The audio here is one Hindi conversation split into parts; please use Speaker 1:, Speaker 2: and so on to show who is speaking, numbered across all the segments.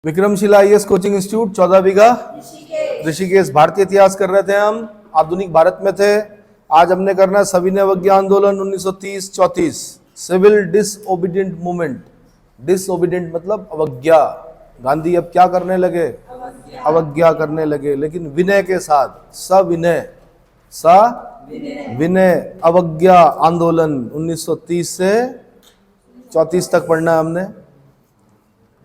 Speaker 1: विक्रमशिला आईएएस कोचिंग इंस्टीट्यूट 14 बीघा ऋषिकेश। भारतीय इतिहास कर रहे थे हम, आधुनिक भारत में थे। आज हमने करना है सविनय अवज्ञा आंदोलन 1930-34, सिविल डिसओबीडिएंट मूवमेंट। डिसओबीडिएंट मतलब अवज्ञा। गांधी अब क्या करने लगे? अवज्ञा करने लगे, लेकिन विनय के साथ। विनय अवज्ञा आंदोलन 1930 से 34 तक पढ़ना है हमने।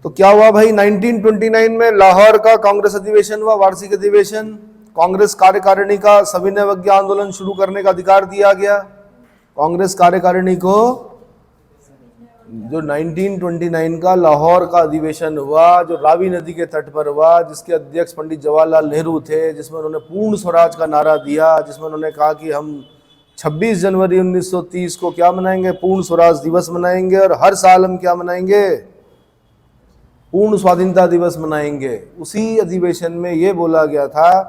Speaker 1: तो क्या हुआ भाई? 1929 में लाहौर का कांग्रेस अधिवेशन हुआ, वार्षिक अधिवेशन। कांग्रेस कार्यकारिणी का सविनय अवज्ञा आंदोलन शुरू करने का अधिकार दिया गया। कांग्रेस कार्यकारिणी को जो 1929 का लाहौर का अधिवेशन हुआ, जो रावी नदी के तट पर हुआ, जिसके अध्यक्ष पंडित जवाहरलाल नेहरू थे, जिसमें उन्होंने पूर्ण स्वराज का नारा दिया, जिसमें उन्होंने कहा कि हम 26 जनवरी 1930 को क्या मनाएंगे? पूर्ण स्वराज दिवस मनाएंगे, और हर साल हम क्या मनाएंगे? पूर्ण स्वाधीनता दिवस मनाएंगे। उसी अधिवेशन में ये बोला गया था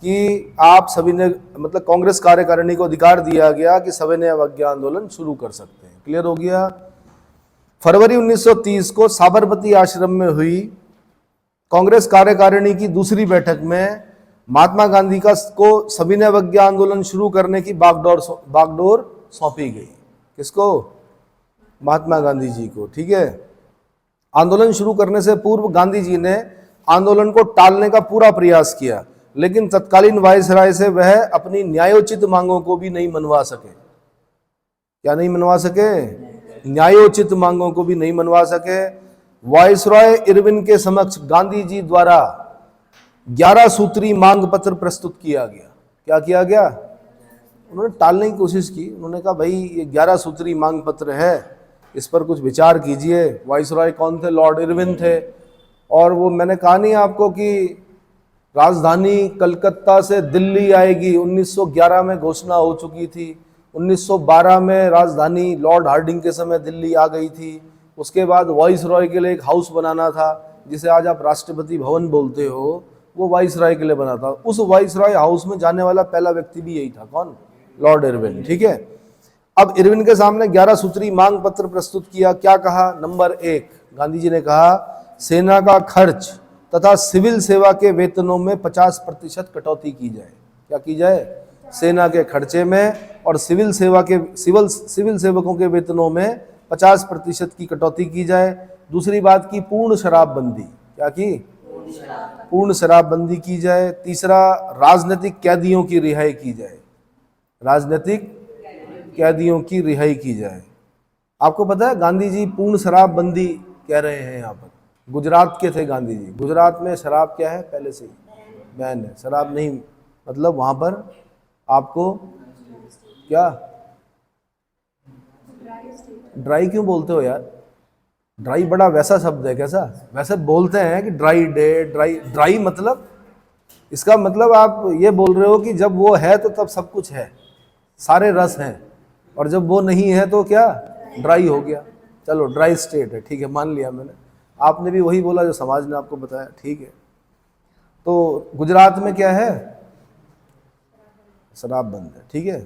Speaker 1: कि आप सविनय मतलब कांग्रेस कार्यकारिणी को अधिकार दिया गया कि सविनय अवज्ञा आंदोलन शुरू कर सकते हैं। क्लियर हो गया? फरवरी 1930 को साबरमती आश्रम में हुई कांग्रेस कार्यकारिणी की दूसरी बैठक में महात्मा गांधी को सविनय अवज्ञा आंदोलन शुरू करने की बागडोर सौंपी गई। किसको? महात्मा गांधी जी को। ठीक है। आंदोलन शुरू करने से पूर्व गांधी जी ने आंदोलन को टालने का पूरा प्रयास किया, लेकिन तत्कालीन वायसराय से वह अपनी न्यायोचित मांगों को भी नहीं मनवा सके। क्या नहीं मनवा सके? न्यायोचित मांगों को भी नहीं मनवा सके। वायसराय इरविन के समक्ष गांधी जी द्वारा 11 सूत्री मांग पत्र प्रस्तुत किया गया। क्या किया गया? उन्होंने टालने की कोशिश की। उन्होंने कहा भाई ये 11 सूत्री मांग पत्र है, इस पर कुछ विचार कीजिए। वायसराय कौन थे? लॉर्ड इरविन थे। और वो मैंने कहा नहीं आपको कि राजधानी कलकत्ता से दिल्ली आएगी, 1911 में घोषणा हो चुकी थी। 1912 में राजधानी लॉर्ड हार्डिंग के समय दिल्ली आ गई थी। उसके बाद वायसराय के लिए एक हाउस बनाना था, जिसे आज आप राष्ट्रपति भवन बोलते हो, वो वायसराय के लिए बना था। उस वायसराय हाउस में जाने वाला पहला व्यक्ति भी यही था। कौन? Lord Irwin. ठीक है। अब इरविन के सामने 11 सूत्री मांग पत्र प्रस्तुत किया। क्या कहा? नंबर 1, गांधी जी ने कहा सेना का खर्च तथा सिविल सेवा के वेतनों में 50% कटौती की जाए। क्या की जाए? सेना के खर्चे में और सिविल सेवकों के वेतनों में 50% की कटौती की जाए। दूसरी बात की पूर्ण शराबबंदी। क्या की? पूर्ण शराबबंदी की जाए। तीसरा, राजनीतिक कैदियों की रिहाई की जाए। राजनीतिक कैदियों की रिहाई की जाए। आपको पता है गांधी जी पूर्ण शराबबंदी कह रहे हैं। यहाँ पर गुजरात के थे गांधी जी। गुजरात में शराब क्या है? पहले से ही बैन है। शराब नहीं, मतलब वहां पर आपको क्या ड्राई क्यों बोलते हो यार? ड्राई बड़ा वैसा शब्द है। कैसा? वैसे बोलते हैं कि ड्राई डे, ड्राई मतलब, इसका मतलब आप ये बोल रहे हो कि जब वो है तो तब सब कुछ है, सारे रस हैं, और जब वो नहीं है तो क्या? ड्राई हो गया। चलो ड्राई स्टेट है। ठीक है, मान लिया मैंने। आपने भी वही बोला जो समाज ने आपको बताया। ठीक है। तो गुजरात में क्या है? शराब बंद है। ठीक है।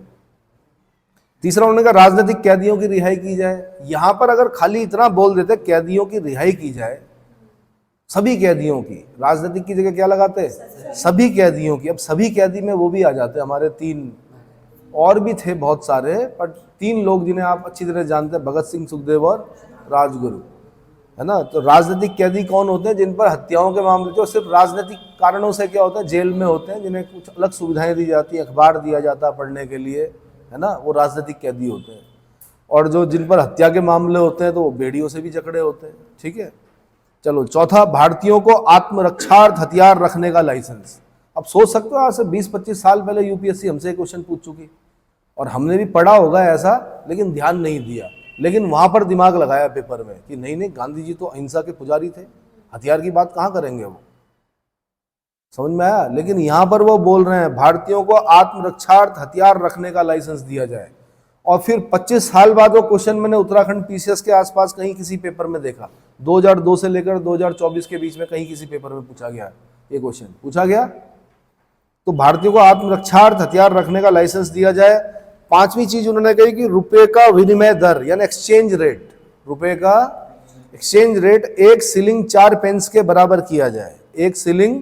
Speaker 1: तीसरा उन्होंने कहा राजनीतिक कैदियों की रिहाई की जाए। यहां पर अगर खाली इतना बोल देते कैदियों की रिहाई की जाए, सभी कैदियों की, राजनीतिक की जगह क्या लगाते? सभी कैदियों की। अब सभी कैदी में वो भी आ जाते। हमारे 3 और भी थे बहुत सारे, पर 3 लोग जिन्हें आप अच्छी तरह जानते हैं, भगत सिंह, सुखदेव और राजगुरु, है ना। तो राजनीतिक कैदी कौन होते हैं? जिन पर हत्याओं के मामले जो सिर्फ राजनीतिक कारणों से क्या होता है, जेल में होते हैं, जिन्हें कुछ अलग सुविधाएं दी जाती है, अखबार दिया जाता है पढ़ने के लिए, है ना, वो राजनीतिक कैदी होते हैं। और जो जिन पर हत्या के मामले होते हैं तो वो बेड़ियों से भी जकड़े होते हैं। ठीक है। चलो चौथा, भारतीयों को आत्मरक्षार्थ हथियार रखने का लाइसेंस। अब सोच सकते हो आज से 20-25 साल पहले यूपीएससी हमसे क्वेश्चन पूछ चुकी, और हमने भी पढ़ा होगा ऐसा, लेकिन ध्यान नहीं दिया। लेकिन वहां पर दिमाग लगाया पेपर में कि नहीं, गांधी जी तो अहिंसा के पुजारी थे, हथियार की बात कहां करेंगे वो। समझ में आया? लेकिन यहां पर वो बोल रहे हैं भारतीयों को आत्मरक्षार्थ हथियार रखने का लाइसेंस दिया जाए। और फिर 25 साल बाद वो क्वेश्चन मैंने उत्तराखंड पीसीएस के आसपास कहीं किसी पेपर में देखा, 2002 से लेकर 2024 के बीच में कहीं किसी पेपर में पूछा गया, ये क्वेश्चन पूछा गया। तो भारतीयों को आत्मरक्षार्थ हथियार रखने का लाइसेंस दिया जाए। 5वीं चीज उन्होंने कही कि रुपए का विनिमय दर यानी एक्सचेंज रेट, रुपए का एक्सचेंज रेट 1 शिलिंग 4 पेंस के बराबर किया जाए, 1 शिलिंग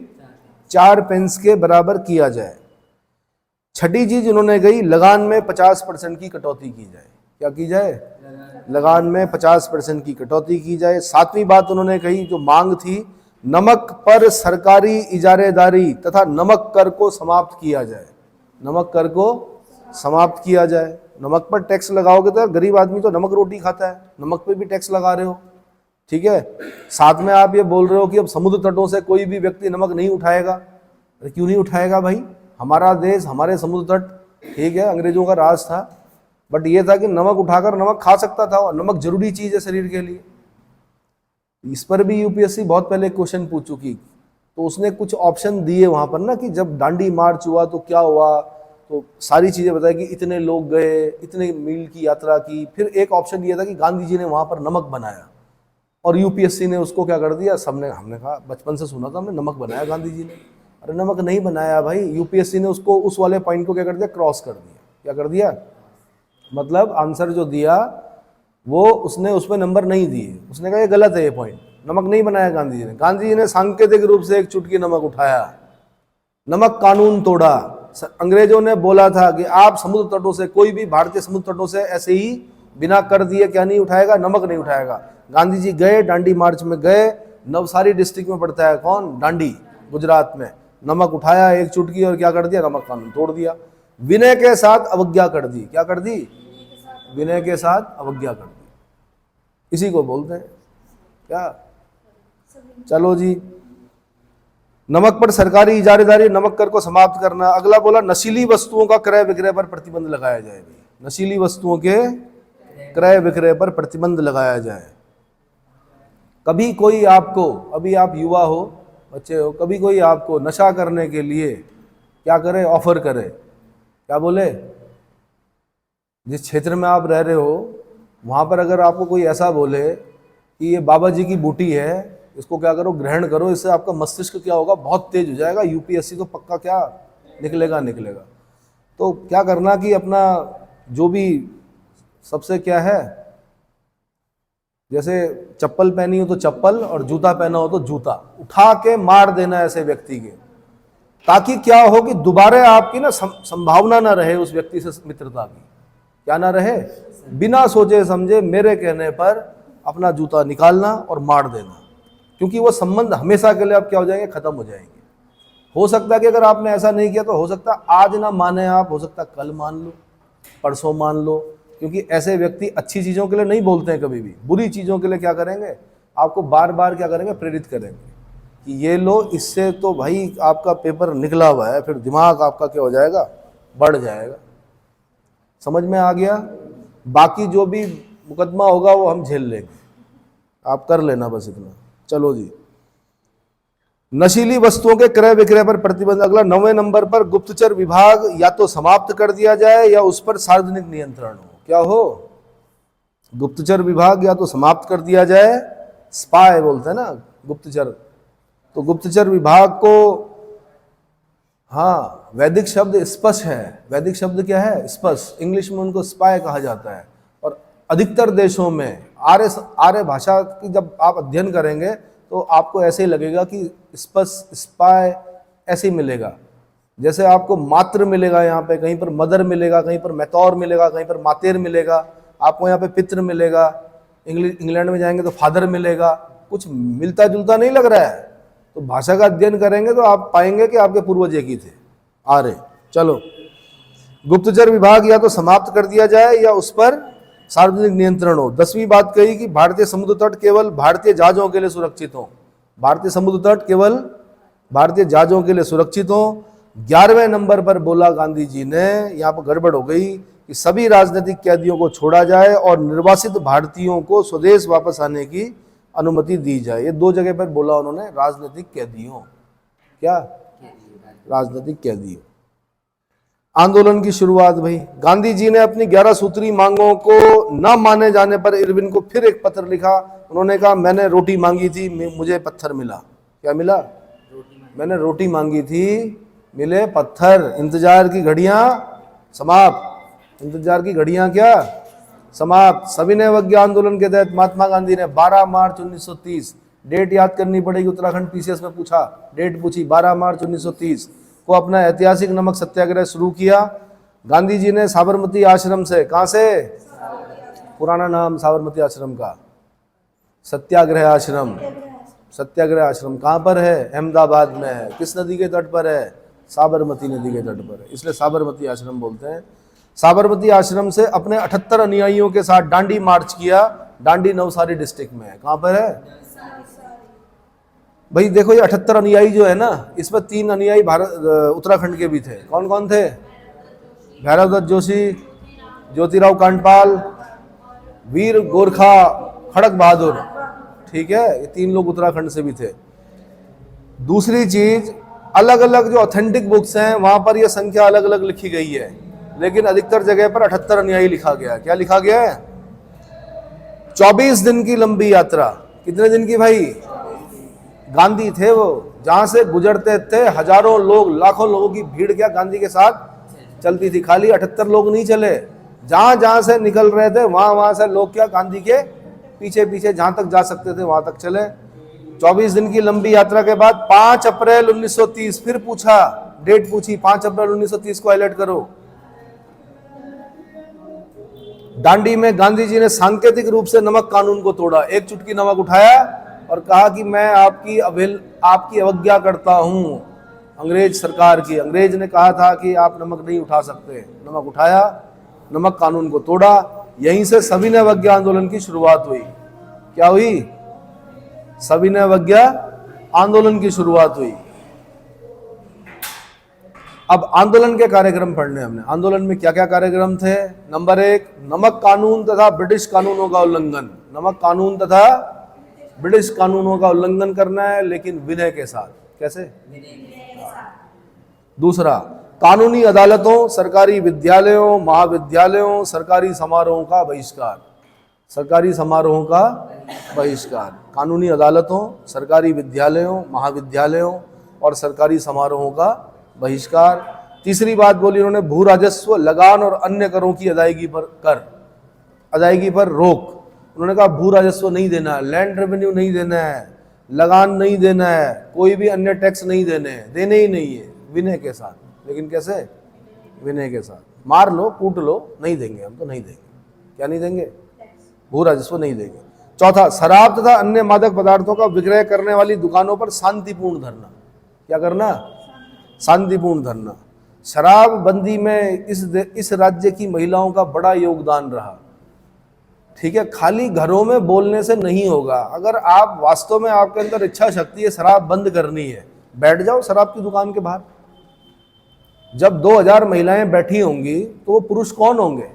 Speaker 1: 4 पेंस के बराबर किया जाए। छठी चीज उन्होंने कही, लगान में 50% की कटौती की जाए। क्या की जाए? लगान में 50% की कटौती की जाए। सातवीं बात उन्होंने कही, जो मांग थी, नमक पर सरकारी इजारेदारी तथा नमक कर को समाप्त किया जाए। नमक कर को समाप्त किया जाए। नमक पर टैक्स लगाओगे तो गरीब आदमी तो नमक रोटी खाता है, नमक पे भी टैक्स लगा रहे हो, ठीक है। साथ में आप ये बोल रहे हो कि अब समुद्र तटों से कोई भी व्यक्ति नमक नहीं उठाएगा। अरे क्यों नहीं उठाएगा भाई? हमारा देश, हमारे समुद्र तट, ठीक है, अंग्रेजों का राज था, बट ये था कि नमक उठाकर नमक खा सकता था, और नमक जरूरी चीज है शरीर के लिए। इस पर भी यूपीएससी बहुत पहले क्वेश्चन पूछ चुकी, तो उसने कुछ ऑप्शन दिए वहां पर ना, कि जब दांडी मार्च हुआ तो क्या हुआ, तो सारी चीजें बताई कि इतने लोग गए, इतने मील की यात्रा की। फिर एक ऑप्शन ये था कि गांधी जी ने वहां पर नमक बनाया, और यूपीएससी ने उसको क्या कर दिया, हमने कहा, बचपन से सुना था हमने, नमक बनाया गांधी जी ने। अरे नमक नहीं बनाया भाई, यूपीएससी ने उसको, उस वाले पॉइंट को क्या कर दिया, क्रॉस कर दिया। क्या कर दिया? मतलब आंसर जो दिया वो उसने उसमें नंबर नहीं दिए, उसने कहा ये गलत है, ये पॉइंट, नमक नहीं बनाया गांधी जी ने। गांधी जी ने सांकेतिक रूप से एक चुटकी नमक उठाया, नमक कानून तोड़ा। अंग्रेजों ने बोला था कि आप समुद्र तटों से, कोई भी भारतीय समुद्र तटों से ऐसे ही बिना कर दिए क्या नहीं उठाएगा, नमक नहीं उठाएगा। गांधी जी गए, दांडी मार्च में गए, नवसारी डिस्ट्रिक्ट में पड़ता है कौन, दांडी, गुजरात में। नमक उठाया एक चुटकी, और क्या कर दिया, नमक कानून तोड़ दिया। विनय के साथ अवज्ञा कर दी। क्या कर दी? विनय के साथ अवज्ञा कर दी। इसी को बोलते हैं क्या? चलो जी, नमक पर सरकारी इजारेदारी, नमक कर को समाप्त करना। अगला बोला, नशीली वस्तुओं का क्रय विक्रय पर प्रतिबंध लगाया जाए। भाई नशीली वस्तुओं के क्रय विक्रय पर प्रतिबंध लगाया जाए। कभी कोई आपको, अभी आप युवा हो, बच्चे हो, कभी कोई आपको नशा करने के लिए क्या करे, ऑफर करे, क्या बोले, जिस क्षेत्र में आप रह रहे हो वहां पर अगर आपको कोई ऐसा बोले कि ये बाबा जी की बूटी है, इसको क्या करो, ग्रहण करो, इससे आपका मस्तिष्क क्या होगा, बहुत तेज हो जाएगा, यूपीएससी तो पक्का क्या निकलेगा। तो क्या करना कि अपना जो भी सबसे क्या है, जैसे चप्पल पहनी हो तो चप्पल, और जूता पहना हो तो जूता, उठा के मार देना ऐसे व्यक्ति के, ताकि क्या हो कि दोबारा आपकी ना संभावना ना रहे उस व्यक्ति से मित्रता की। क्या ना रहे? बिना सोचे समझे मेरे कहने पर अपना जूता निकालना और मार देना, क्योंकि वो संबंध हमेशा के लिए अब क्या हो जाएंगे, खत्म हो जाएंगे। हो सकता है कि अगर आपने ऐसा नहीं किया तो हो सकता आज ना माने आप, हो सकता कल मान लो, परसों मान लो, क्योंकि ऐसे व्यक्ति अच्छी चीज़ों के लिए नहीं बोलते हैं कभी भी, बुरी चीज़ों के लिए क्या करेंगे, आपको बार बार क्या करेंगे, प्रेरित करेंगे कि ये लो, इससे तो भाई आपका पेपर निकला हुआ है, फिर दिमाग आपका क्या हो जाएगा, बढ़ जाएगा। समझ में आ गया? बाकी जो भी मुकदमा होगा वो हम झेल लेंगे, आप कर लेना बस इतना। चलो जी, नशीली वस्तुओं के क्रय विक्रय पर प्रतिबंध। अगला 9वें नंबर पर, गुप्तचर विभाग या तो समाप्त कर दिया जाए या उस पर सार्वजनिक नियंत्रण हो। क्या हो? गुप्तचर विभाग या तो समाप्त कर दिया जाए, स्पाई बोलते हैं ना गुप्तचर, तो गुप्तचर विभाग को, हाँ वैदिक शब्द स्पष्ट है, वैदिक शब्द क्या है, स्पष्ट, इंग्लिश में उनको स्पाई कहा जाता है। और अधिकतर देशों में आर्य भाषा की जब आप अध्ययन करेंगे तो आपको ऐसे ही लगेगा कि स्पष्ट, स्पाई ऐसे ही मिलेगा, जैसे आपको मात्र मिलेगा, यहाँ पे कहीं पर मदर मिलेगा, कहीं पर मैतौर मिलेगा, कहीं पर मातेर मिलेगा, आपको यहाँ पे पितृ मिलेगा, इंग्लैंड में जाएंगे तो फादर मिलेगा, कुछ मिलता जुलता नहीं लग रहा है। तो भाषा का अध्ययन करेंगे तो आप पाएंगे कि आपके पूर्वज एक ही थे, आर्य। चलो, गुप्तचर विभाग या तो समाप्त कर दिया जाए या उस पर सार्वजनिक नियंत्रण हो। 10वीं बात कही कि भारतीय समुद्र तट केवल भारतीय जहाजों के लिए सुरक्षित हो। भारतीय समुद्र तट केवल भारतीय जहाजों के लिए सुरक्षित हो। 11वें नंबर पर बोला गांधी जी ने, यहाँ पर गड़बड़ हो गई, कि सभी राजनीतिक कैदियों को छोड़ा जाए और निर्वासित भारतीयों को स्वदेश वापस आने की अनुमति दी जाए। ये 2 जगह पर बोला उन्होंने, राजनीतिक कैदियों, क्या राजनीतिक कैदियों। आंदोलन की शुरुआत भाई, गांधी जी ने अपनी 11 सूत्री मांगों को न माने जाने पर इरविन को फिर एक पत्र लिखा। उन्होंने कहा, मैंने रोटी मांगी थी, मुझे पत्थर मिला। क्या मिला? मैंने रोटी मांगी थी, मिले पत्थर। इंतजार की घड़ियां समाप्त। इंतजार की घड़ियां क्या समाप्त। सविनय अवज्ञा आंदोलन के तहत महात्मा गांधी ने 12 मार्च 1930, डेट याद करनी पड़ेगी, उत्तराखंड पीसीएस में पूछा, डेट पूछी, 12 मार्च 1930 को अपना ऐतिहासिक नमक सत्याग्रह शुरू किया। गांधी जी ने साबरमती आश्रम से, कहां से, पुराना नाम साबरमती आश्रम का सत्याग्रह आश्रम, सत्याग्रह आश्रम कहां पर है, अहमदाबाद में है। किस नदी के तट पर है, साबरमती नदी के तट पर है, इसलिए साबरमती आश्रम बोलते हैं। साबरमती आश्रम से अपने 78 अनुयायियों के साथ दांडी मार्च किया। दांडी नवसारी डिस्ट्रिक्ट में है, कहां पर है भाई, देखो ये 78 अनुयायी जो है ना, इसमें 3 अनुयायी उत्तराखंड के भी थे। कौन कौन थे, भैरव दत्त जोशी, ज्योतिराव कांडपाल, वीर गोरखा खड़क बहादुर, ठीक है, ये 3 लोग उत्तराखंड से भी थे। दूसरी चीज, अलग अलग जो ऑथेंटिक बुक्स हैं वहां पर ये संख्या अलग अलग लिखी गई है, लेकिन अधिकतर जगह पर 78 अनुयायी लिखा गया है। क्या लिखा गया है, 24 दिन की लंबी यात्रा। कितने दिन की भाई, गांधी थे वो, जहां से गुजरते थे हजारों लोग, लाखों लोगों की भीड़ क्या गांधी के साथ चलती थी। खाली 78 लोग नहीं चले, जहां जहां से निकल रहे थे वहां वहां से लोग क्या गांधी के पीछे पीछे जहां तक जा सकते थे वहां तक चले। 24 दिन की लंबी यात्रा के बाद 5 अप्रैल 1930, फिर पूछा, डेट पूछी, 5 अप्रैल 1930 को हाईलाइट करो। दांडी में गांधी जी ने सांकेतिक रूप से नमक कानून को तोड़ा। एक चुटकी नमक उठाया और कहा कि मैं आपकी अवज्ञा करता हूं अंग्रेज सरकार की। अंग्रेज ने कहा था कि आप नमक नहीं उठा सकते, नमक उठाया, नमक कानून को तोड़ा। यहीं से सविनय अवज्ञा आंदोलन की शुरुआत हुई। क्या हुई, सविनय अवज्ञा आंदोलन की शुरुआत हुई। अब आंदोलन के कार्यक्रम पढ़ने हमने। आंदोलन में क्या क्या कार्यक्रम थे। नंबर 1, नमक कानून तथा ब्रिटिश कानूनों का उल्लंघन। नमक कानून तथा ब्रिटिश कानूनों का उल्लंघन करना है, लेकिन विनय के साथ। कैसे, दूसरा, कानूनी अदालतों, सरकारी विद्यालयों, महाविद्यालयों, सरकारी समारोहों का बहिष्कार। सरकारी समारोहों का बहिष्कार, कानूनी अदालतों, सरकारी विद्यालयों, महाविद्यालयों और सरकारी समारोहों का बहिष्कार। तीसरी बात बोली उन्होंने, भू राजस्व, लगान और अन्य करों की अदायगी पर रोक। उन्होंने कहा भू राजस्व नहीं देना है, लैंड रेवेन्यू नहीं देना है, लगान नहीं देना है, कोई भी अन्य टैक्स नहीं देने ही नहीं है, विनय के साथ। लेकिन कैसे, विनय के साथ। मार लो, कूट लो, नहीं देंगे, हम तो नहीं देंगे। क्या नहीं देंगे, भू राजस्व नहीं देंगे। चौथा, शराब तथा अन्य मादक पदार्थों का विक्रय करने वाली दुकानों पर शांतिपूर्ण धरना। क्या करना, शांतिपूर्ण धरना। शराब बंदी में इस राज्य की महिलाओं का बड़ा योगदान रहा। ठीक है, खाली घरों में बोलने से नहीं होगा। अगर आप वास्तव में आपके अंदर इच्छा शक्ति है शराब बंद करनी है, बैठ जाओ शराब की दुकान के बाहर। जब 2000 महिलाएं बैठी होंगी तो वो पुरुष कौन होंगे,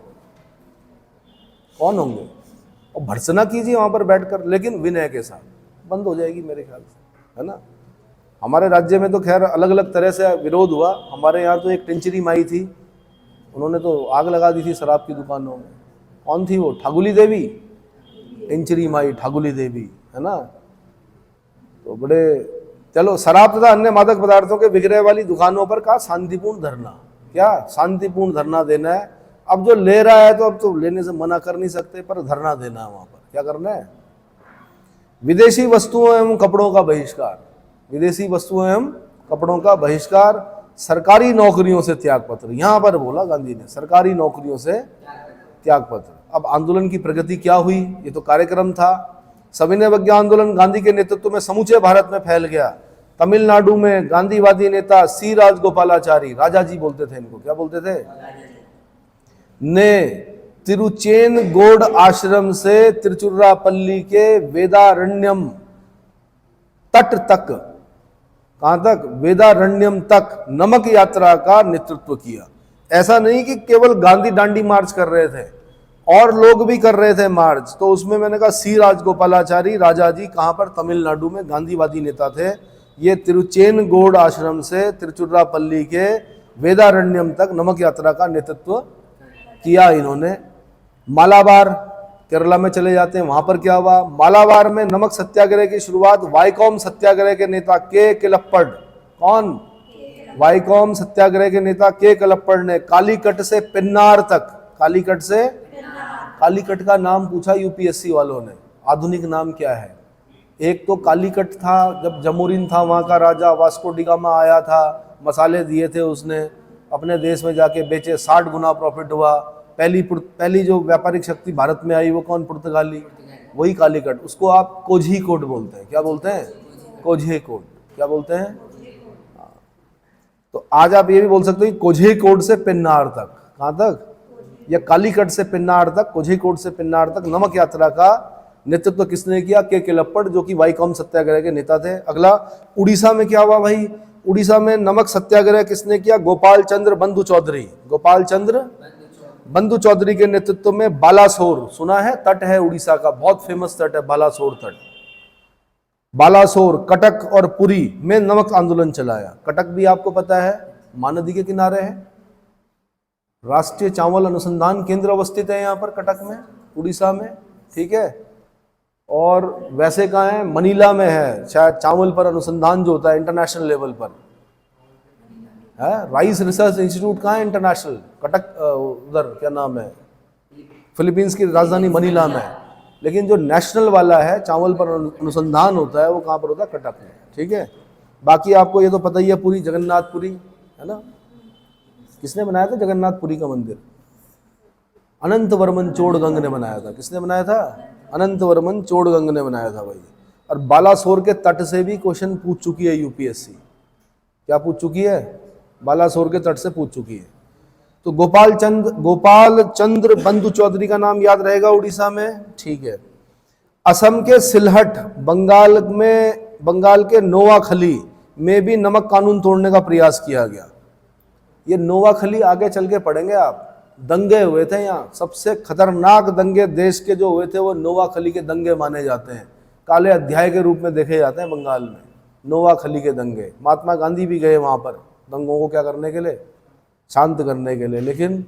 Speaker 1: कौन होंगे, और भर्त्सना कीजिए वहां पर बैठकर, लेकिन विनय के साथ। बंद हो जाएगी मेरे ख्याल से, है ना। हमारे राज्य में तो खैर अलग अलग तरह से विरोध हुआ। हमारे यहाँ तो एक टिंचरी माई थी, उन्होंने तो आग लगा दी थी शराब की दुकानों में। कौन थी वो, ठाकुली देवी, टिंचरी माई ठाकुली देवी, है ना। तो बड़े, चलो, शराब तथा अन्य मादक पदार्थों के विक्रय वाली दुकानों पर का शांतिपूर्ण धरना। क्या, शांतिपूर्ण धरना देना है। अब जो ले रहा है तो अब तो लेने से मना कर नहीं सकते, पर धरना देना है वहां पर। क्या करना है, विदेशी वस्तुओं एवं कपड़ों का बहिष्कार। विदेशी वस्तुओं एवं कपड़ों का बहिष्कार। सरकारी नौकरियों से त्यागपत्र, यहां पर बोला गांधी ने, सरकारी नौकरियों से त्यागपत्र। अब आंदोलन की प्रगति क्या हुई, ये तो कार्यक्रम था। सविनय अवज्ञा आंदोलन गांधी के नेतृत्व में समूचे भारत में फैल गया। तमिलनाडु में गांधीवादी नेता सी राजगोपालाचारी, राजा जी बोलते थे इनको, क्या बोलते थे, ने तिरुचेनगोड आश्रम से तिरुचिरापल्ली के वेदारण्यम तट तक, कहां तक, वेदारण्यम तक नमक यात्रा का नेतृत्व किया। ऐसा नहीं कि केवल गांधी दांडी मार्च कर रहे थे, और लोग भी कर रहे थे मार्च। तो उसमें मैंने कहा सी राजगोपालाचारी राजा जी कहां पर, तमिलनाडु में गांधीवादी नेता थे। ये तिरुचेनगोड आश्रम से तिरुचिरापल्ली के वेदारण्यम तक नमक यात्रा का नेतृत्व किया इन्होंने। मालाबार, केरला में चले जाते हैं, वहां पर क्या हुआ, मालाबार में नमक सत्याग्रह की शुरुआत वाइकॉम सत्याग्रह के नेता के कलप्पड़, कौन, वाइकॉम सत्याग्रह के नेता के कलप्पड़ ने कालीकट से पिन्नार तक, कालीकट से कालीकट का नाम पूछा यूपीएससी वालों ने, आधुनिक नाम क्या है? एक तो कालीकट था, जब जमोरिन था वहाँ का राजा, वास्को डी गामा आया था, मसाले दिए थे उसने, अपने देश में जाके बेचे, 60 गुना प्रॉफिट हुआ। पहली जो व्यापारिक शक्ति भारत में आई वो कौन? पुर्तगाली, वही कालीकट। उसको आप कोझीकोड बोलते हैं। क्या बोलते हैं? कोझीकोड। क्या बोलते हैं? तो आज आप ये भी बोल सकते हो कि कोझीकोड से पिन्नार तक, कहाँ तक? या कालीकट से पिन्नार तक, कोझीकोड से पिन्नार तक नमक यात्रा का नेतृत्व किसने किया? के केलप्पड़, जो कि वाईकॉम सत्याग्रह के नेता थे। अगला, उड़ीसा में क्या हुआ भाई? उड़ीसा में नमक सत्याग्रह किसने किया? गोपाल चंद्र बंधु चौधरी। गोपाल चंद्र बंधु चौधरी के नेतृत्व में बालासोर, सुना है? तट है उड़ीसा का, बहुत फेमस तट है बालासोर तट। बालासोर, कटक और पुरी में नमक आंदोलन चलाया। कटक भी आपको पता है महानदी के किनारे है। राष्ट्रीय चावल अनुसंधान केंद्र अवस्थित है यहाँ पर कटक में, उड़ीसा में, ठीक है। और वैसे कहाँ है? मनीला में है शायद चावल पर अनुसंधान जो होता है इंटरनेशनल लेवल पर है। राइस रिसर्च इंस्टीट्यूट कहाँ है? इंटरनेशनल, कटक, उधर क्या नाम है, फिलीपींस की राजधानी मनीला में है। लेकिन जो नेशनल वाला है चावल पर अनुसंधान होता है वो कहाँ पर होता है? कटक में, ठीक है। बाकी आपको ये तो पता ही है, पूरी जगन्नाथपुरी है ना, किसने बनाया था जगन्नाथपुरी का मंदिर? अनंत वर्मन चोड़गंग ने बनाया था। किसने बनाया था? अनंत वर्मन चोड़गंग ने बनाया था भाई। और बालासोर के तट से भी क्वेश्चन पूछ चुकी है यूपीएससी। क्या पूछ चुकी है? बालासोर के तट से पूछ चुकी है। तो गोपाल चंद्र बंधु चौधरी का नाम याद रहेगा उड़ीसा में, ठीक है। असम के सिलहट, बंगाल के नोवाखली में भी नमक कानून तोड़ने का प्रयास किया गया। ये नोवाखली आगे चल के पढ़ेंगे आप, दंगे हुए थे यहाँ। सबसे खतरनाक दंगे देश के जो हुए थे वो नोवाखली के दंगे माने जाते हैं, काले अध्याय के रूप में देखे जाते हैं बंगाल में, नोवाखली के दंगे। महात्मा गांधी भी गए वहाँ पर दंगों को क्या करने के लिए? शांत करने के लिए, लेकिन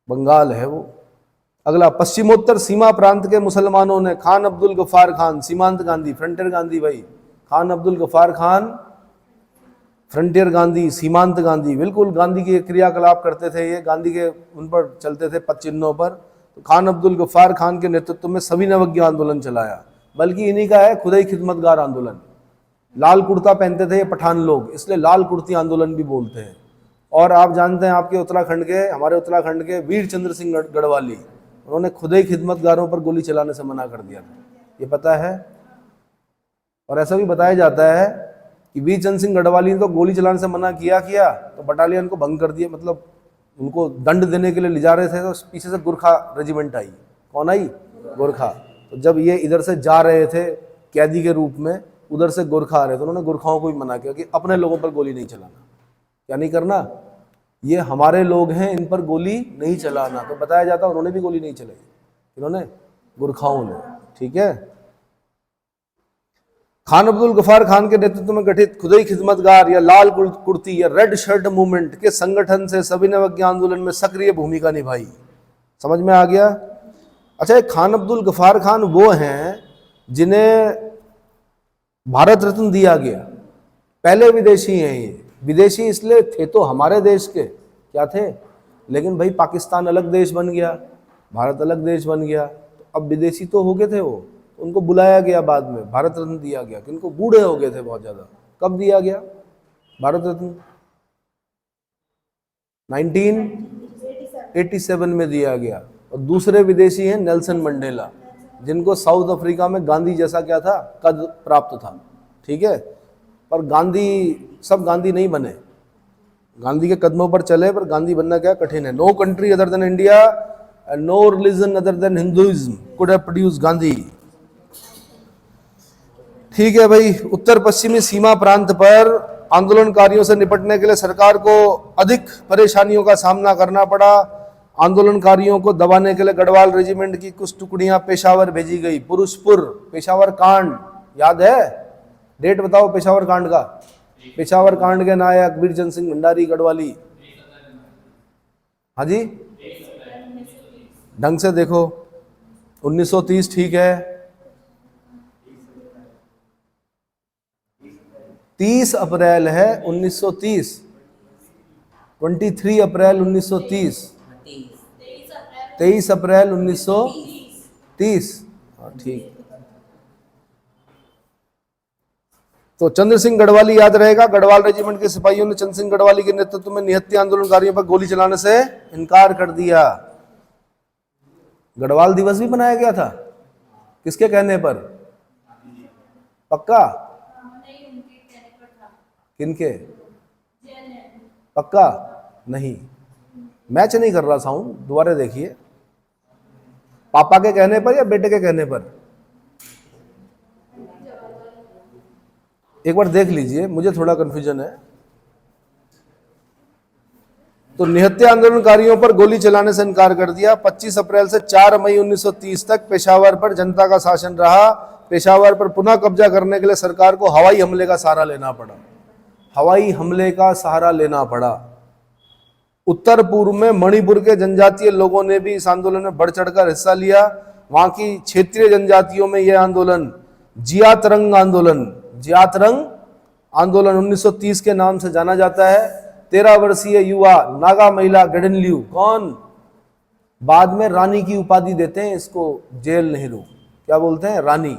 Speaker 1: बंगाल है वो। अगला, पश्चिमोत्तर सीमा प्रांत के मुसलमानों ने खान अब्दुल गफ्फार खान, सीमांत गांधी, फ्रंटियर गांधी भाई, खान अब्दुल गफ्फार खान, फ्रंटियर गांधी, सीमांत गांधी, बिल्कुल गांधी के क्रियाकलाप करते थे ये, गांधी के उन पर चलते थे पद चिन्हों पर। तो खान अब्दुल गफ्फार खान के नेतृत्व में सभी नवज्ञ आंदोलन चलाया, बल्कि इन्हीं का है खुदाई खिदमतगार आंदोलन। लाल कुर्ता पहनते थे ये पठान लोग, इसलिए लाल कुर्ती आंदोलन भी बोलते हैं। और आप जानते हैं आपके उत्तराखंड के, हमारे उत्तराखंड के वीर चंद्र सिंह गढ़वाली, उन्होंने खुदाई खिदमतगारों पर गोली चलाने से मना कर दिया था, ये पता है। और ऐसा भी बताया जाता है कि वीर चंद्र सिंह गढ़वाली ने तो गोली चलाने से मना किया तो बटालियन को भंग कर दिया, मतलब उनको दंड देने के लिए ले जा रहे थे तो पीछे से गुरखा रेजिमेंट आई। कौन आई? गुरखा। तो जब ये इधर से जा रहे थे कैदी के रूप में, उधर से गुरखा आ रहे थे, उन्होंने गुरखाओं को भी मना किया कि अपने लोगों पर गोली नहीं चलाना। क्या नहीं करना? ये हमारे लोग हैं, इन पर गोली नहीं चलाना। तो बताया जाता है उन्होंने भी गोली नहीं चलाई, इन्होंने, गुरखाओं ने, ठीक है। खान अब्दुल गफ्फार खान के नेतृत्व में गठित खुदाई खिदमतगार या लाल कुर्ती या रेड शर्ट मूवमेंट के संगठन से सभी नवज्ञ आंदोलन में सक्रिय भूमिका निभाई। समझ में आ गया? अच्छा, ये खान अब्दुल गफ्फार खान वो हैं जिन्हें भारत रत्न दिया गया, पहले विदेशी हैं ये। विदेशी इसलिए थे तो हमारे देश के, क्या थे, लेकिन भाई पाकिस्तान अलग देश बन गया, भारत अलग देश बन गया, तो अब विदेशी तो हो गए थे वो, उनको बुलाया गया बाद में, भारत रत्न दिया गया। किनको? बूढ़े हो गए थे बहुत ज़्यादा। कब दिया गया भारत रत्न? 1987 में दिया गया। और दूसरे विदेशी हैं नेल्सन मंडेला, जिनको साउथ अफ्रीका में गांधी जैसा क्या था, कद प्राप्त था, ठीक है। पर सब गांधी नहीं बने, गांधी के कदमों पर चले, पर गांधी बनना क्या कठिन है। No country other than India and no religion other than Hinduism could have produced Gandhi, ठीक है भाई। उत्तर पश्चिमी सीमा प्रांत पर आंदोलनकारियों से निपटने के लिए सरकार को अधिक परेशानियों का सामना करना पड़ा। आंदोलनकारियों को दबाने के लिए गढ़वाल रेजिमेंट की कुछ टुकड़ियां पेशावर भेजी गई। पुरुषपुर, पेशावर कांड याद है? डेट बताओ पेशावर कांड का। पेशावर कांड के नायक वीरचंद सिंह भंडारी गढ़वाली। हाँ जी, ढंग से देखो, 1930, ठीक है। 30 अप्रैल है 1930, 23 अप्रैल 1930, 23 अप्रैल 1930। हाँ ठीक। तो चंद्र सिंह गढ़वाली याद रहेगा। गढ़वाल रेजिमेंट के सिपाहियों ने चंद्र सिंह गढ़वाली के नेतृत्व में निहत्थे आंदोलनकारियों पर गोली चलाने से इनकार कर दिया। गढ़वाल दिवस भी मनाया गया था, किसके कहने पर? पक्का? किनके? पक्का? नहीं, मैच नहीं कर रहा साउंड, दोबारा देखिए। पापा के कहने पर या बेटे के कहने पर? एक बार देख लीजिए, मुझे थोड़ा कंफ्यूजन है। तो निहत्थे आंदोलनकारियों पर गोली चलाने से इनकार कर दिया। 25 अप्रैल से 4 मई 1930 तक पेशावर पर जनता का शासन रहा। पेशावर पर पुनः कब्जा करने के लिए सरकार को हवाई हमले का सहारा लेना पड़ा। हवाई हमले का सहारा लेना पड़ा। उत्तर पूर्व में मणिपुर के जनजातीय लोगों ने भी इस आंदोलन में बढ़ चढ़कर हिस्सा लिया। वहां की क्षेत्रीय जनजातियों में यह आंदोलन जियातरंग आंदोलन, जियातरंग आंदोलन 1930 के नाम से जाना जाता है। 13 वर्षीय युवा नागा महिला गेडेनलियू, कौन? बाद में रानी की उपाधि देते हैं इसको जेल नेहरू, क्या बोलते हैं? रानी।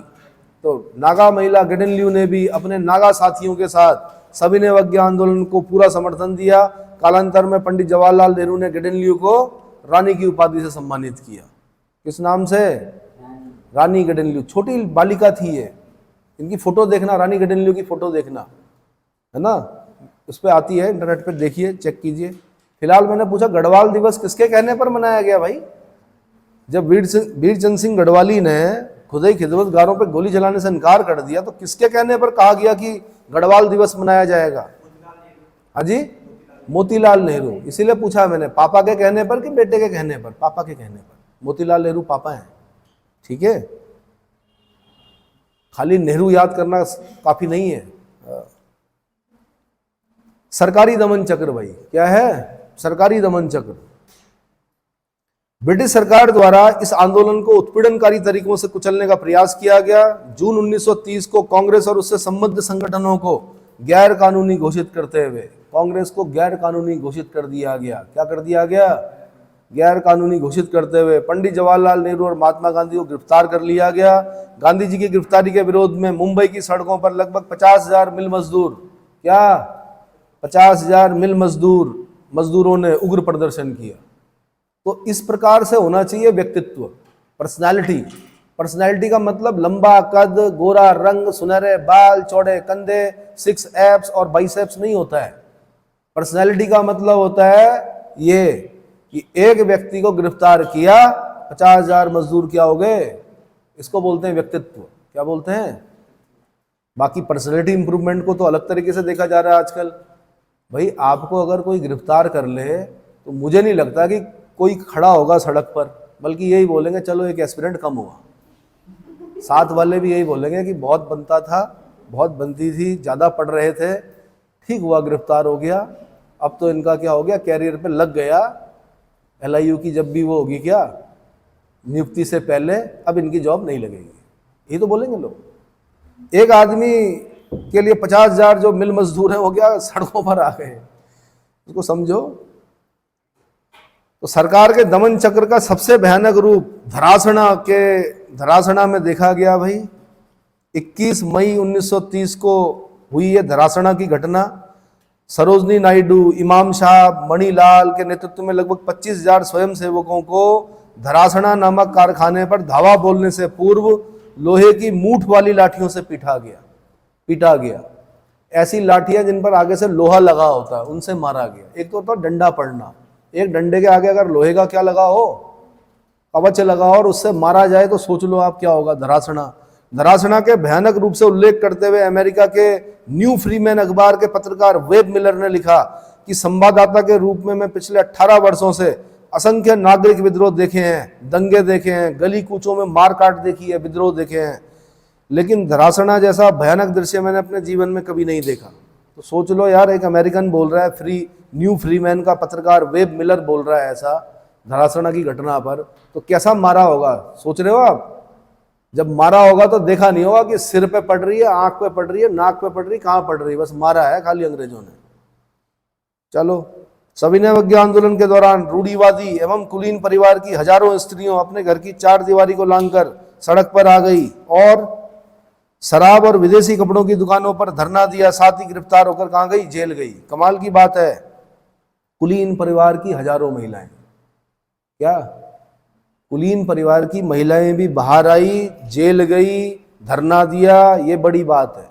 Speaker 1: तो नागा महिला गेडेनलियू ने भी अपने नागा साथियों के साथ सविनय अवज्ञा आंदोलन को पूरा समर्थन दिया। कालांतर में पंडित जवाहरलाल नेहरू ने गेडेनलियू को रानी की उपाधि से सम्मानित किया। किस नाम से? रानी गेडेनलियू। छोटी बालिका थी ये। इनकी फोटो देखना, रानी गेडेनलियू की फोटो देखना, है ना, उस पर आती है, इंटरनेट पे देखिए, चेक कीजिए। फिलहाल मैंने पूछा गढ़वाल दिवस किसके कहने पर मनाया गया भाई? जब वीरचंद सिंह गढ़वाली ने खुदाई खिदमतगारों पर गोली चलाने से इनकार कर दिया, तो किसके कहने पर कहा गया कि गढ़वाल दिवस मनाया जाएगा? हाजी मोतीलाल नेहरू। इसीलिए पूछा मैंने, पापा के कहने पर कि बेटे के कहने पर? पापा के कहने पर। मोतीलाल नेहरू पापा हैं, ठीक है। खाली नेहरू याद करना काफी नहीं है। सरकारी दमन चक्र भाई, क्या है? सरकारी दमन चक्र। ब्रिटिश सरकार द्वारा इस आंदोलन को उत्पीड़नकारी तरीकों से कुचलने का प्रयास किया गया। जून 1930 को कांग्रेस और उससे संबद्ध संगठनों को गैर कानूनी घोषित करते हुए, कांग्रेस को गैर कानूनी घोषित कर दिया गया। क्या कर दिया गया? गैर कानूनी घोषित करते हुए पंडित जवाहरलाल नेहरू और महात्मा गांधी को गिरफ्तार कर लिया गया। गांधी जी की गिरफ्तारी के विरोध में मुंबई की सड़कों पर लगभग 50,000 मिल मजदूर, क्या 50,000 मिल मजदूरों ने उग्र प्रदर्शन किया। तो इस प्रकार से होना चाहिए व्यक्तित्व, पर्सनालिटी। पर्सनालिटी का मतलब लंबा कद, गोरा रंग, सुनहरे बाल, चौड़े कंधे, 6 एब्स और बाइसेप्स नहीं होता है। पर्सनालिटी का मतलब होता है ये कि एक व्यक्ति को गिरफ्तार किया, 50,000 मजदूर क्या हो गए, इसको बोलते हैं व्यक्तित्व। क्या बोलते हैं? बाकी पर्सनालिटी इंप्रूवमेंट को तो अलग तरीके से देखा जा रहा है आजकल। भाई आपको अगर कोई गिरफ्तार कर ले तो मुझे नहीं लगता कि कोई खड़ा होगा सड़क पर, बल्कि यही बोलेंगे चलो एक एस्पिरेंट कम हुआ। साथ वाले भी यही बोलेंगे कि बहुत बनता था, बहुत बनती थी, ज़्यादा पढ़ रहे थे, ठीक हुआ गिरफ्तार हो गया, अब तो इनका क्या हो गया, कैरियर पे लग गया। LIU की जब भी वो होगी क्या नियुक्ति से पहले, अब इनकी जॉब नहीं लगेगी, ये तो बोलेंगे लोग। एक आदमी के लिए 50,000 जो मिल मजदूर है हो गया सड़कों पर आ गए, उसको समझो। तो सरकार के दमन चक्र का सबसे भयानक रूप धरासना में देखा गया भाई। 21 मई 1930 को हुई है धरासना की घटना। सरोजनी नायडू, इमाम साहब, मणिलाल के नेतृत्व में लगभग 25,000 स्वयंसेवकों को धरासना नामक कारखाने पर धावा बोलने से पूर्व लोहे की मूठ वाली लाठियों से पीटा गया। ऐसी लाठियां जिन पर आगे से लोहा लगा होता है, उनसे मारा गया। एक तो होता है डंडा पड़ना, एक डंडे के आगे अगर लोहे का क्या लगा हो, कवच लगा हो, और उससे मारा जाए तो सोच लो आप क्या होगा। धरासना के भयानक रूप से उल्लेख करते हुए अमेरिका के न्यू फ्रीमैन अखबार के पत्रकार वेब मिलर ने लिखा कि संवाददाता के रूप में मैं पिछले 18 वर्षों से असंख्य नागरिक विद्रोह देखे हैं, दंगे देखे हैं, गली कूचों में मार काट देखी है, विद्रोह देखे हैं, लेकिन धरासना जैसा भयानक दृश्य मैंने अपने जीवन में कभी नहीं देखा। तो सोच लो यार, एक अमेरिकन बोल रहा है, न्यू फ्रीमैन का पत्रकार वेब मिलर बोल रहा है ऐसा धरासना की घटना पर, तो कैसा मारा होगा सोच रहे हो आप? जब मारा होगा तो देखा नहीं होगा कि सिर पे पड़ रही है, आंख पे पड़ रही है, नाक पे पड़ रही है, कहां पड़ रही है, बस मारा है खाली अंग्रेजों ने। चलो सविनय अवज्ञा आंदोलन के दौरान रूढ़िवादी एवं कुलीन परिवार की हजारों स्त्रियों अपने घर की चार दीवारी को लांघकर सड़क पर आ गई और शराब और विदेशी कपड़ों की दुकानों पर धरना दिया, साथ ही गिरफ्तार होकर कहां गई? जेल गई। कमाल की बात है, कुलीन परिवार की हजारों महिलाएं, क्या कुलीन परिवार की महिलाएं भी बाहर आई, जेल गई, धरना दिया, ये बड़ी बात है।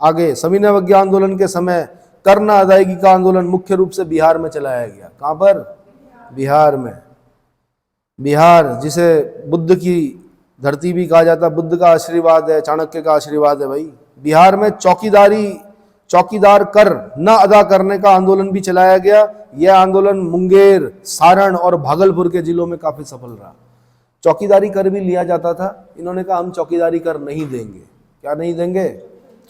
Speaker 1: आगे, सविनय अवज्ञा आंदोलन के समय कर न अदायगी का आंदोलन मुख्य रूप से बिहार में चलाया गया। कहां पर? बिहार में। बिहार जिसे बुद्ध की धरती भी कहा जाता है, बुद्ध का आशीर्वाद है, चाणक्य का आशीर्वाद है भाई। बिहार में चौकीदार कर न अदा करने का आंदोलन भी चलाया गया। यह आंदोलन मुंगेर, सारण और भागलपुर के जिलों में काफी सफल रहा। चौकीदारी कर भी लिया जाता था, इन्होंने कहा हम चौकीदारी कर नहीं देंगे। क्या नहीं देंगे?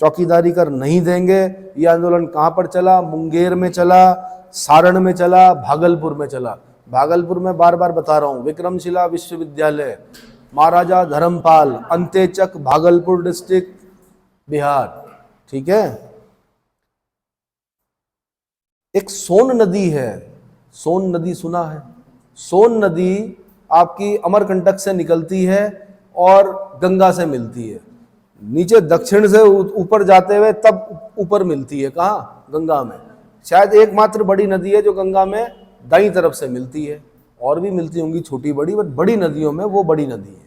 Speaker 1: चौकीदारी कर नहीं देंगे। यह आंदोलन कहां पर चला? मुंगेर में चला, सारण में चला, भागलपुर में चला। भागलपुर में बार बार बता रहा हूं, विक्रमशिला विश्वविद्यालय, महाराजा धर्मपाल, अंत्यचक, भागलपुर डिस्ट्रिक्ट, बिहार। ठीक है। एक सोन नदी है, सोन नदी सुना है? सोन नदी आपकी अमरकंटक से निकलती है और गंगा से मिलती है। नीचे दक्षिण से ऊपर जाते हुए तब ऊपर मिलती है। कहाँ? गंगा में। शायद एकमात्र बड़ी नदी है जो गंगा में दाईं तरफ से मिलती है, और भी मिलती होंगी छोटी बड़ी, बट बड़ी नदियों में वो बड़ी नदी है।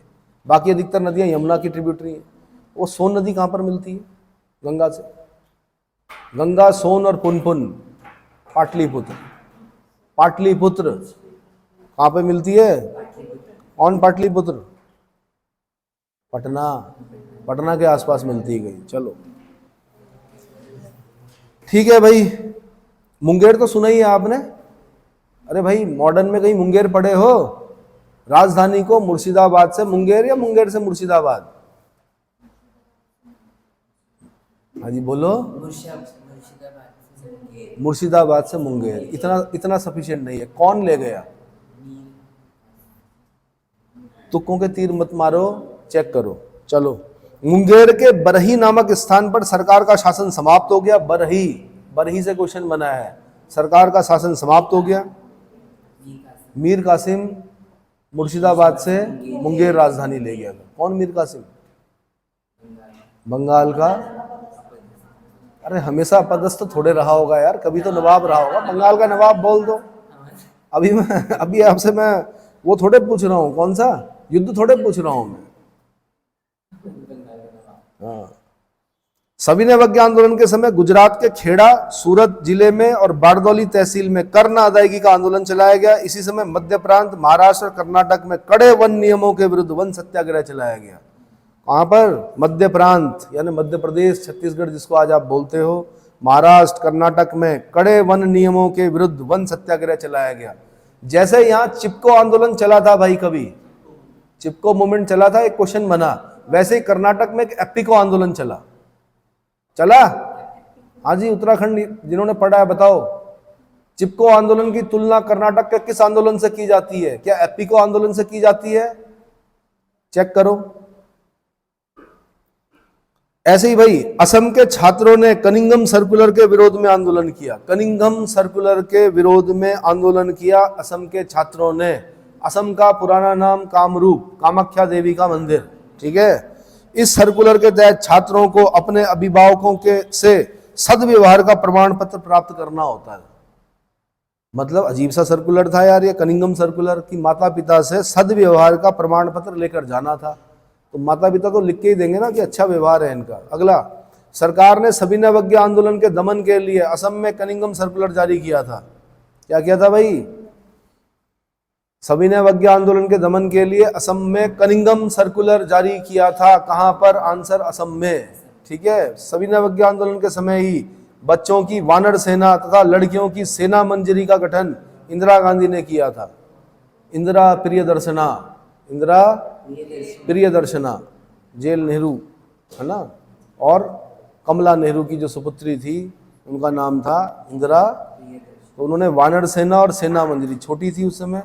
Speaker 1: बाकी अधिकतर नदियां यमुना की ट्रिब्यूटरी है। वो सोन नदी कहाँ पर मिलती है? गंगा से। गंगा, सोन और पुनपुन, पाटलिपुत्र। पाटलिपुत्र कहाँ पे मिलती है? कौन पाटलिपुत्र? पटना। पटना के आसपास मिलती गई। चलो ठीक है भाई। मुंगेर तो सुना ही है आपने। अरे भाई, मॉडर्न में कहीं मुंगेर पढ़े हो? राजधानी को मुर्शिदाबाद से मुंगेर या मुंगेर से मुर्शिदाबाद? हाँ जी बोलो। मुर्शिदाबाद से मुंगेर। इतना सफिशिएंट नहीं है। कौन ले गया? तुक्कों के तीर मत मारो, चेक करो। चलो, मुंगेर के बरही नामक स्थान पर सरकार का शासन समाप्त हो गया। बरही से क्वेश्चन बना है। सरकार का शासन समाप्त हो गया। मीर कासिम मुर्शिदाबाद से मुंगेर राजधानी ले गया। कौन मीर कासिम? बंगाल का। अरे हमेशा अपदस्थ थोड़े रहा होगा यार, कभी तो नवाब रहा होगा। बंगाल का नवाब बोल दो। अभी आपसे मैं वो थोड़े पूछ रहा हूँ, कौन सा युद्ध थोड़े पूछ रहा हूँ मैं। हाँ। सविनय अवज्ञा आंदोलन के समय गुजरात के खेड़ा, सूरत जिले में और बारदौली तहसील में कर न अदायगी का आंदोलन चलाया गया। इसी समय मध्य प्रांत, महाराष्ट्र और कर्नाटक में कड़े वन नियमों के विरुद्ध वन सत्याग्रह चलाया गया। कहां पर? मध्य प्रांत यानी मध्य प्रदेश, छत्तीसगढ़ जिसको आज आप बोलते हो, महाराष्ट्र, कर्नाटक में कड़े वन नियमों के विरुद्ध वन सत्याग्रह चलाया गया। जैसे यहां चिपको आंदोलन चला था भाई, कभी चिपको मूवमेंट चला था, एक क्वेश्चन बना, वैसे ही कर्नाटक में एक एपिको आंदोलन चला। हाँ जी, उत्तराखंड जिन्होंने पढ़ा है बताओ, चिपको आंदोलन की तुलना कर्नाटक के किस आंदोलन से की जाती है? क्या एपिको आंदोलन से की जाती है? चेक करो। ऐसे ही भाई, असम के छात्रों ने कनिंघम सर्कुलर के विरोध में आंदोलन किया। कनिंघम सर्कुलर के विरोध में आंदोलन किया असम के छात्रों ने। असम का पुराना नाम कामरूप, कामाख्या देवी का मंदिर। ठीक है। इस सर्कुलर के तहत छात्रों को अपने अभिभावकों के से सद्व्यवहार का प्रमाण पत्र प्राप्त करना होता है। मतलब अजीब सा सर्कुलर था यार ये कनिंघम सर्कुलर, की माता पिता से सद्व्यवहार का प्रमाण पत्र लेकर जाना था। तो माता पिता तो लिख के ही देंगे ना कि अच्छा व्यवहार है इनका। अगला, सरकार ने सविनय अवज्ञा आंदोलन के दमन के लिए असम में कनिंघम सर्कुलर जारी किया था। क्या किया था भाई? सविनय अवज्ञा आंदोलन के दमन के लिए असम में कनिंघम सर्कुलर जारी किया था। कहां पर? आंसर असम में। ठीक है। सविनय अवज्ञा आंदोलन के समय ही बच्चों की वानर सेना तथा लड़कियों की सेना मंजरी का गठन इंदिरा गांधी ने किया था। इंदिरा प्रियदर्शना, जेल नेहरू है ना, और कमला नेहरू की जो सुपुत्री थी उनका नाम था इंदिरा। तो उन्होंने वानर सेना और सेना मंजरी, छोटी थी उस समय।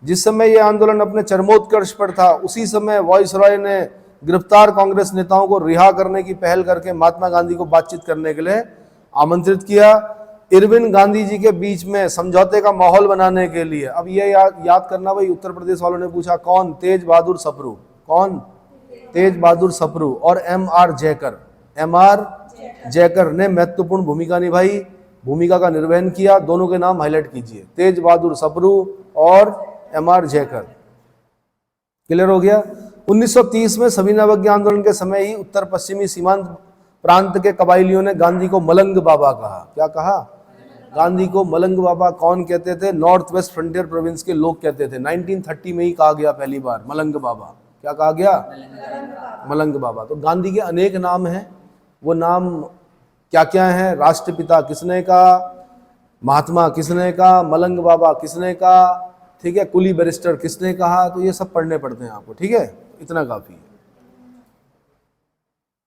Speaker 1: जिस समय यह आंदोलन अपने चरमोत्कर्ष पर था, उसी समय वायसरॉय ने गिरफ्तार कांग्रेस नेताओं को रिहा करने की पहल करके महात्मा गांधी को बातचीत करने के लिए आमंत्रित किया। इरविन गांधी जी के बीच में समझौते का माहौल बनाने के लिए, अब ये याद करना भाई, उत्तर प्रदेश वालों ने पूछा कौन, तेज बहादुर सप्रू, कौन, तेज बहादुर सप्रू और एम.आर. जयकर, एम.आर. जयकर ने महत्वपूर्ण भूमिका निभाई, भूमिका का निर्वहन किया। दोनों के नाम हाईलाइट कीजिए, तेज बहादुर सप्रू और एम.आर. जयकर। क्लियर हो गया। 1930 में सविनय अवज्ञा आंदोलन के समय ही उत्तर पश्चिमी सीमांत प्रांत के कबायलियों ने गांधी को मलंग बाबा कहा। क्या कहा? गांधी को मलंग बाबा कौन कहते थे? नॉर्थ वेस्ट फ्रंटियर प्रोविंस के लोग कहते थे। 1930 में ही कहा गया पहली बार मलंग बाबा। क्या कहा गया? मलंग बाबा। तो गांधी के अनेक नाम हैं, वो नाम क्या क्या हैं? राष्ट्रपिता किसने कहा, महात्मा किसने कहा, मलंग बाबा किसने कहा, ठीक है, कुली बैरिस्टर किसने कहा, तो ये सब पढ़ने पड़ते हैं आपको, ठीक है, इतना काफी है।